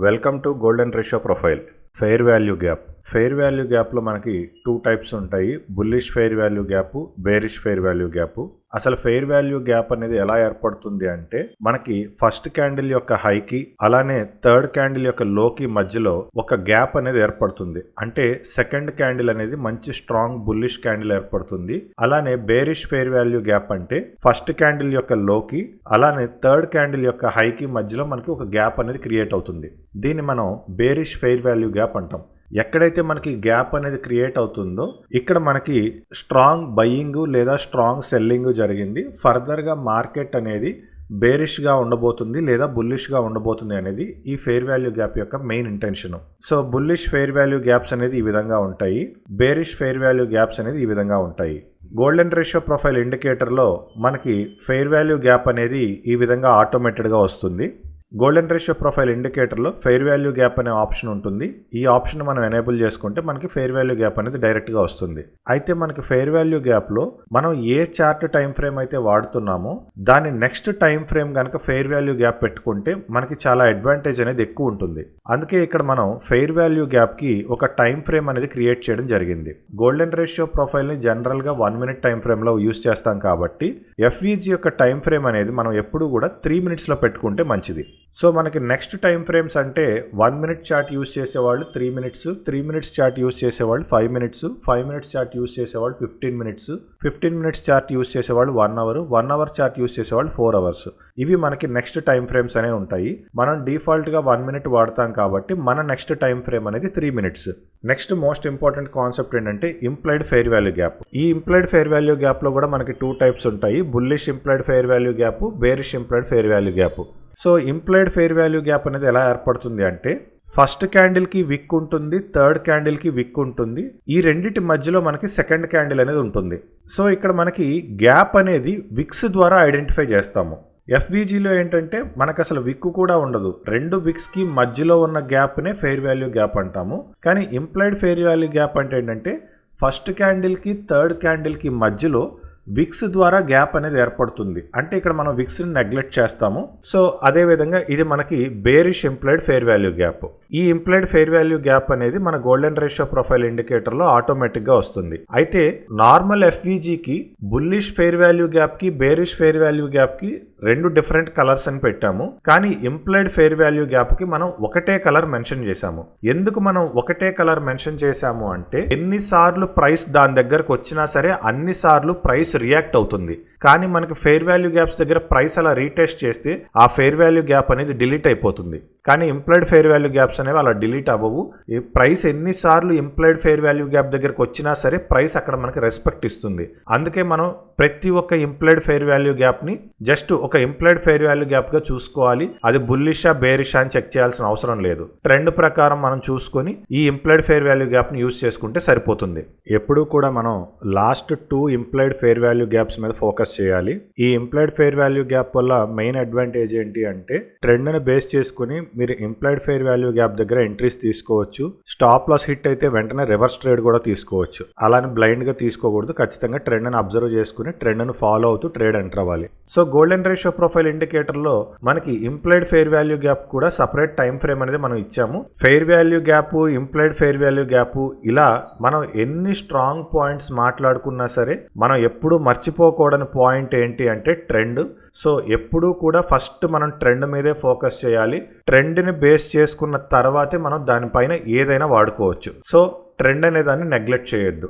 Welcome to golden ratio profile. Fair value gap. Fair value గ్యాప్లో మనకి 2 types ఉంటాయి. Bullish fair value gap, bearish fair value gap. అసలు fair value gap అనేది ఎలా ఏర్పడుతుంది అంటే మనకి ఫస్ట్ క్యాండిల్ యొక్క హైకి అలానే థర్డ్ క్యాండిల్ యొక్క లోకి మధ్యలో ఒక గ్యాప్ అనేది ఏర్పడుతుంది. అంటే సెకండ్ క్యాండిల్ అనేది మంచి స్ట్రాంగ్ బుల్లిష్ క్యాండిల్ ఏర్పడుతుంది. అలానే బేరిష్ ఫెయిర్ వాల్యూ గ్యాప్ అంటే ఫస్ట్ క్యాండిల్ యొక్క లోకి అలానే థర్డ్ క్యాండిల్ యొక్క హైకి మధ్యలో మనకి ఒక గ్యాప్ అనేది క్రియేట్ అవుతుంది. దీన్ని మనం బేరిష్ ఫెయిర్ వాల్యూ గ్యాప్ అంటాం. ఎక్కడైతే మనకి గ్యాప్ అనేది క్రియేట్ అవుతుందో ఇక్కడ మనకి స్ట్రాంగ్ బయింగ్ లేదా స్ట్రాంగ్ సెల్లింగ్ జరిగింది. ఫర్దర్గా మార్కెట్ అనేది బేరిష్గా ఉండబోతుంది లేదా బుల్లిష్గా ఉండబోతుంది అనేది ఈ ఫెయిర్ వాల్యూ గ్యాప్ యొక్క main intention. So bullish fair value gaps అనేది ఈ విధంగా ఉంటాయి, బేరిష్ ఫెయిర్ వాల్యూ గ్యాప్స్ అనేది ఈ విధంగా ఉంటాయి. గోల్డెన్ రేషియో ప్రొఫైల్ ఇండికేటర్లో మనకి ఫెయిర్ వాల్యూ గ్యాప్ అనేది ఈ విధంగా ఆటోమేటెడ్గా వస్తుంది. గోల్డెన్ రేషియో ప్రొఫైల్ ఇండికేటర్లో ఫెయిర్ వాల్యూ గ్యాప్ అనే ఆప్షన్ ఉంటుంది. ఈ ఆప్షన్ మనం ఎనేబుల్ చేసుకుంటే మనకి ఫెయిర్ వాల్యూ గ్యాప్ అనేది డైరెక్ట్గా వస్తుంది. అయితే మనకి ఫెయిర్ వాల్యూ గ్యాప్లో మనం ఏ చార్ట్ టైం ఫ్రేమ్ అయితే వాడుతున్నామో దాని నెక్స్ట్ టైం ఫ్రేమ్ కనుక ఫెయిర్ వాల్యూ గ్యాప్ పెట్టుకుంటే మనకి చాలా అడ్వాంటేజ్ అనేది ఎక్కువ ఉంటుంది. అందుకే ఇక్కడ మనం ఫెయిర్ వాల్యూ గ్యాప్కి ఒక టైం ఫ్రేమ్ అనేది క్రియేట్ చేయడం జరిగింది. గోల్డెన్ రేషియో ప్రొఫైల్ని జనరల్గా 1 minute టైం ఫ్రేమ్లో యూస్ చేస్తాం కాబట్టి ఎఫ్ఈజీ యొక్క టైం ఫ్రేమ్ అనేది మనం ఎప్పుడు కూడా 3 minutesలో పెట్టుకుంటే మంచిది. సో మనకి నెక్స్ట్ టైం ఫ్రేమ్స్ అంటే 1 minute చార్ట్ యూస్ చేసేవాళ్ళు 3 minutes, 3 minutes చార్ట్ యూస్ చేసేవాళ్ళు 5 minutes, 5 minutes చార్ట్ యూస్ చేసేవాళ్ళు 15 minutes, 15 minutes చార్ట్ యూస్ చేసేవాళ్ళు 1 hour, 1 hour చార్ట్ యూస్ చేసేవాళ్ళు 4 hours. ఇవి మనకి నెక్స్ట్ టైం ఫ్రేమ్స్ అనేవి ఉంటాయి. మనం డిఫాల్ట్గా 1 minute వాడతాం కాబట్టి మన నెక్స్ట్ టైం ఫ్రేమ్ అనేది 3 minutes. Next most important concept ఏంటంటే ఇంప్లైడ్ ఫెయిర్ వాల్యూ గ్యాప్. ఈ ఇంప్లైడ్ ఫెయిర్ వాల్యూ గ్యాప్లో కూడా మనకి 2 types ఉంటాయి, bullish implied fair value gap, bearish implied fair value gap. So implied fair value gap అనేది ఎలా ఏర్పడుతుంది అంటే ఫస్ట్ క్యాండిల్కి విక్ ఉంటుంది, థర్డ్ క్యాండిల్కి విక్ ఉంటుంది, ఈ రెండింటి మధ్యలో మనకి సెకండ్ క్యాండిల్ అనేది ఉంటుంది. సో ఇక్కడ మనకి గ్యాప్ అనేది విక్స్ ద్వారా ఐడెంటిఫై చేస్తాము. ఎఫ్విజీలో ఏంటంటే మనకు అసలు విక్ కూడా ఉండదు, 2 విక్స్కి మధ్యలో ఉన్న గ్యాప్నే ఫెయిర్ వాల్యూ గ్యాప్ అంటాము. కానీ ఇంప్లైడ్ ఫెయిర్ వాల్యూ గ్యాప్ అంటే ఏంటంటే ఫస్ట్ క్యాండిల్కి థర్డ్ క్యాండిల్కి మధ్యలో విక్స్ ద్వారా గ్యాప్ అనేది ఏర్పడుతుంది. అంటే ఇక్కడ మనం విక్స్ని నెగ్లెక్ట్ చేస్తాము. సో అదేవిధంగా ఇది మనకి bearish implied fair value gap. ఈ ఇంప్లైడ్ ఫెయిర్ వాల్యూ గ్యాప్ అనేది మన గోల్డెన్ రేషియో ప్రొఫైల్ ఇండికేటర్లో ఆటోమేటిక్గా వస్తుంది. అయితే నార్మల్ ఎఫ్విజీకి బుల్లిష్ ఫెయిర్ వాల్యూ గ్యాప్కి బేరిష్ ఫెయిర్ వాల్యూ గ్యాప్కి 2 different కలర్స్ అని పెట్టాము. కానీ ఇంప్లైడ్ ఫెయిర్ వాల్యూ గ్యాప్కి మనం ఒకటే కలర్ మెన్షన్ చేశాము. ఎందుకు మనం ఒకటే కలర్ మెన్షన్ చేశాము అంటే ఎన్నిసార్లు ప్రైస్ దాని దగ్గరకు వచ్చినా సరే అన్నిసార్లు ప్రైస్ రియాక్ట్ అవుతుంది. కానీ మనకి ఫెయిర్ వాల్యూ గ్యాప్స్ దగ్గర ప్రైస్ అలా రీటెస్ట్ చేస్తే ఆ ఫెయిర్ వాల్యూ గ్యాప్ అనేది డిలీట్ అయిపోతుంది. కానీ ఇంప్లైడ్ ఫెయిర్ వాల్యూ గ్యాప్స్ అనేవి అలా డిలీట్ అవ్వవు. ఈ ప్రైస్ ఎన్నిసార్లు ఇంప్లైడ్ ఫెయిర్ వాల్యూ గ్యాప్ దగ్గరకు వచ్చినా సరే ప్రైస్ అక్కడ మనకి రెస్పెక్ట్ ఇస్తుంది. అందుకే మనం ప్రతి ఒక్క ఇంప్లైడ్ ఫెయిర్ వాల్యూ గ్యాప్ని జస్ట్ ఒక ఇంప్లైడ్ ఫెయిర్ వాల్యూ గ్యాప్గా చూసుకోవాలి. అది బుల్లిషా బేరిషా అని చెక్ చేయాల్సిన అవసరం లేదు. ట్రెండ్ ప్రకారం మనం చూసుకొని ఈ ఇంప్లైడ్ ఫెయిర్ వాల్యూ గ్యాప్ని యూస్ చేసుకుంటే సరిపోతుంది. ఎప్పుడూ కూడా మనం last 2 implied fair value gaps మీద ఫోకస్ చేయాలి. ఈ ఇంప్లైడ్ ఫెయిర్ వాల్యూ గ్యాప్ వల్ల మెయిన్ అడ్వాంటేజ్ ఏంటి అంటే ట్రెండ్ని బేస్ చేసుకుని మీరు ఇంప్లైడ్ ఫెయిర్ వాల్యూ గ్యాప్ దగ్గర ఎంట్రీస్ తీసుకోవచ్చు. స్టాప్ లాస్ హిట్ అయితే వెంటనే రివర్స్ ట్రేడ్ కూడా తీసుకోవచ్చు. అలానే బ్లైండ్గా తీసుకోకూడదు. ఖచ్చితంగా ట్రెండ్ని అబ్జర్వ్ చేసుకుని ట్రెండ్ని ఫాలో అవుతూ ట్రేడ్ ఎంటర్ అవ్వాలి. సో గోల్డెన్ రేషియో ప్రొఫైల్ ఇండికేటర్లో మనకి ఇంప్లైడ్ ఫెయిర్ వాల్యూ గ్యాప్ కూడా సపరేట్ టైం ఫ్రేమ్ అనేది మనం ఇచ్చాము. Fair value gap, implied fair value gap ఇలా మనం ఎన్ని స్ట్రాంగ్ పాయింట్స్ మాట్లాడుకున్నా సరే మనం ఎప్పుడూ మర్చిపోకూడని పాయింట్ ఏంటి అంటే ట్రెండ్. సో ఎప్పుడూ కూడా ఫస్ట్ మనం ట్రెండ్ మీదే ఫోకస్ చేయాలి. ట్రెండ్ని బేస్ చేసుకున్న తర్వాతే మనం దానిపైన ఏదైనా వాడుకోవచ్చు. సో ట్రెండ్ అనే దాన్ని నెగ్లెక్ట్ చేయొద్దు.